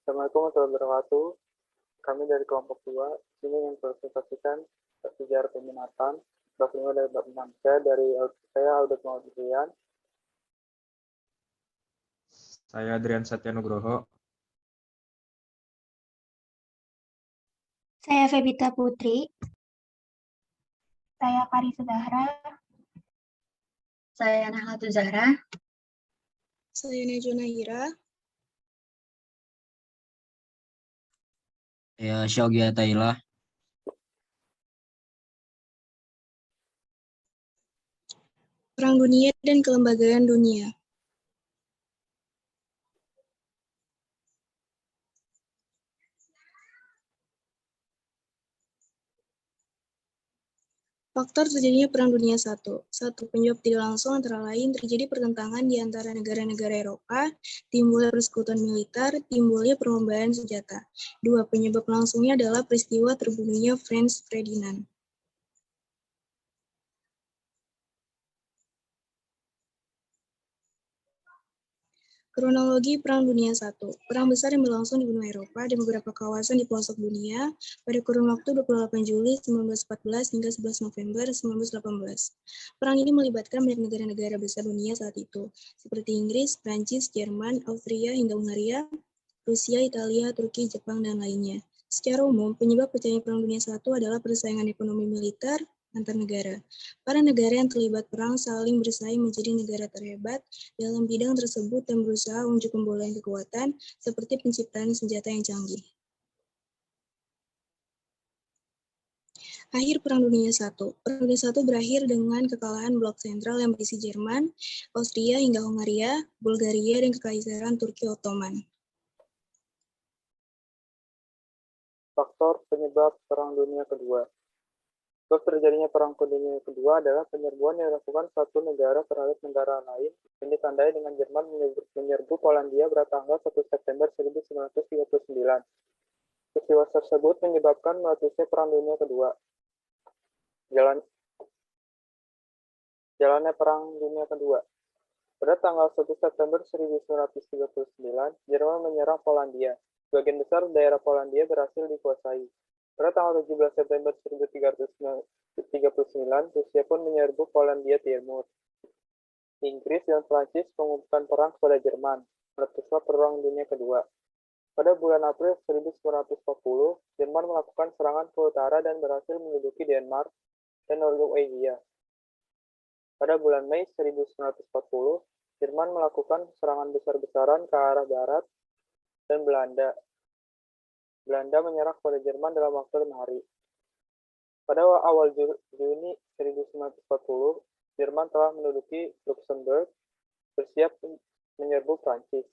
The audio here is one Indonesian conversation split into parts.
Assalamualaikum warahmatullahi wabarakatuh. Kami dari kelompok 2 ini ingin presentasikan sejarah peminatan bab 5 dari bab 6. Saya Audit Maudrian. Saya Adrian Satyanugroho. Saya Febita Putri. Saya Karisa Zahra. Saya Nahlatu Zahra. Saya Najwa Nahira. Saya Syaugia Taila. Perang Dunia dan Kelembagaan Dunia. Faktor terjadinya Perang Dunia I. 1. Penyebab tidak langsung antara lain terjadi pertentangan di antara negara-negara Eropa, timbulnya persekutuan militer, timbulnya perlombaan senjata. 2. Penyebab langsungnya adalah peristiwa terbunuhnya Franz Ferdinand. Kronologi Perang Dunia I. Perang besar yang berlangsung di benua Eropa dan beberapa kawasan di pelosok dunia pada kurun waktu 28 Juli 1914 hingga 11 November 1918. Perang ini melibatkan banyak negara-negara besar dunia saat itu, seperti Inggris, Prancis, Jerman, Austria hingga Hungaria, Rusia, Italia, Turki, Jepang, dan lainnya. Secara umum, penyebab pecahnya Perang Dunia I adalah persaingan ekonomi militer antar negara. Para negara yang terlibat perang saling bersaing menjadi negara terhebat dalam bidang tersebut dan berusaha unjuk membolehkan kekuatan seperti penciptaan senjata yang canggih. Akhir Perang Dunia I. Perang Dunia I berakhir dengan kekalahan blok sentral yang berisi Jerman, Austria hingga Hungaria, Bulgaria, dan Kekaisaran Turki Ottoman. Faktor penyebab Perang Dunia Kedua. Sebab terjadinya Perang Dunia Kedua adalah penyerbuan yang dilakukan satu negara terhadap negara lain yang ditandai dengan Jerman menyerbu Polandia pada tanggal 1 September 1939. Peristiwa tersebut menyebabkan meletusnya Perang Dunia Kedua. Jalannya Perang Dunia Kedua. Pada tanggal 1 September 1939, Jerman menyerang Polandia. Sebagian besar daerah Polandia berhasil dikuasai. Pada tanggal 17 September 1939, Rusia pun menyerbu Polandia Timur. Inggris dan Prancis mengumumkan perang kepada Jerman. Meletuslah Perang Dunia Kedua. Pada bulan April 1940, Jerman melakukan serangan ke utara dan berhasil menduduki Denmark dan Norwegia. Pada bulan Mei 1940, Jerman melakukan serangan besar-besaran ke arah barat dan Belanda menyerah kepada Jerman dalam waktu 6 hari. Pada awal Juni 1940, Jerman telah menduduki Luxembourg, bersiap menyerbu Prancis.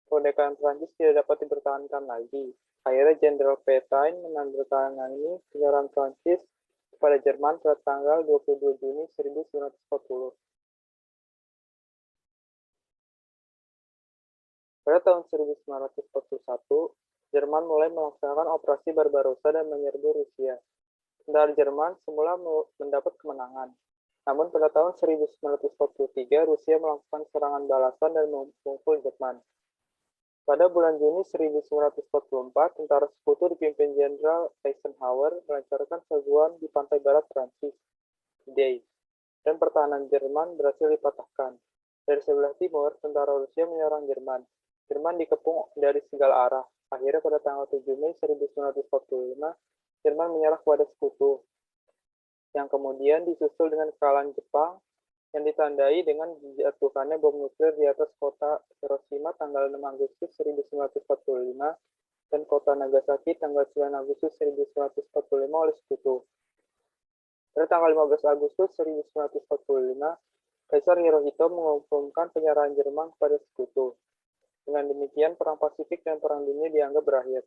Kemerdekaan Prancis tidak dapat dipertahankan lagi. Akhirnya Jenderal Pétain menandatangani penyerahan Prancis kepada Jerman pada tanggal 22 Juni 1940. Pada tahun 1941, Jerman mulai melaksanakan operasi Barbarossa dan menyerbu Rusia. Tentara Jerman semula mendapat kemenangan. Namun pada tahun 1943, Rusia melakukan serangan balasan dan memukul Jerman. Pada bulan Juni 1944, tentara sekutu dipimpin Jenderal Eisenhower melancarkan serbuan di pantai barat Prancis, Day, dan pertahanan Jerman berhasil dipatahkan. Dari sebelah timur, tentara Rusia menyerang Jerman. Jerman dikepung dari segala arah. Akhirnya pada tanggal 7 Mei 1945, Jerman menyerah kepada sekutu, yang kemudian disusul dengan kekalahan Jepang yang ditandai dengan dijatuhkannya bom nuklir di atas kota Hiroshima tanggal 6 Agustus 1945 dan kota Nagasaki tanggal 9 Agustus 1945 oleh sekutu. Pada tanggal 15 Agustus 1945, Kaisar Hirohito mengumumkan penyerahan Jerman kepada sekutu. Dengan demikian, Perang Pasifik dan Perang Dunia dianggap berakhir.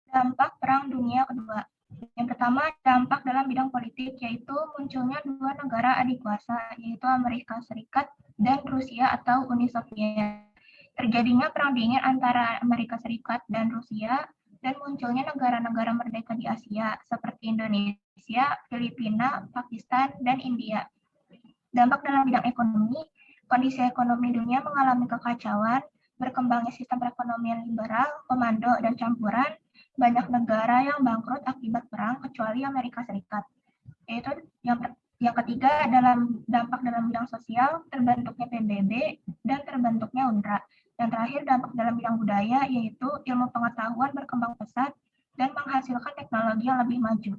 Dampak Perang Dunia Kedua. Yang pertama, dampak dalam bidang politik, yaitu munculnya dua negara adik kuasa, yaitu Amerika Serikat dan Rusia atau Uni Soviet. Terjadinya perang dingin antara Amerika Serikat dan Rusia, dan munculnya negara-negara merdeka di Asia, seperti Indonesia, Filipina, Pakistan, dan India. Dampak dalam bidang ekonomi, Kondisi ekonomi dunia mengalami kekacauan, berkembangnya sistem perekonomian liberal, komando, dan campuran, banyak negara yang bangkrut akibat perang kecuali Amerika Serikat. Yaitu yang ketiga dalam dampak dalam bidang sosial, terbentuknya PBB dan terbentuknya UNRWA. Dan terakhir dampak dalam bidang budaya, yaitu ilmu pengetahuan berkembang pesat dan menghasilkan teknologi yang lebih maju.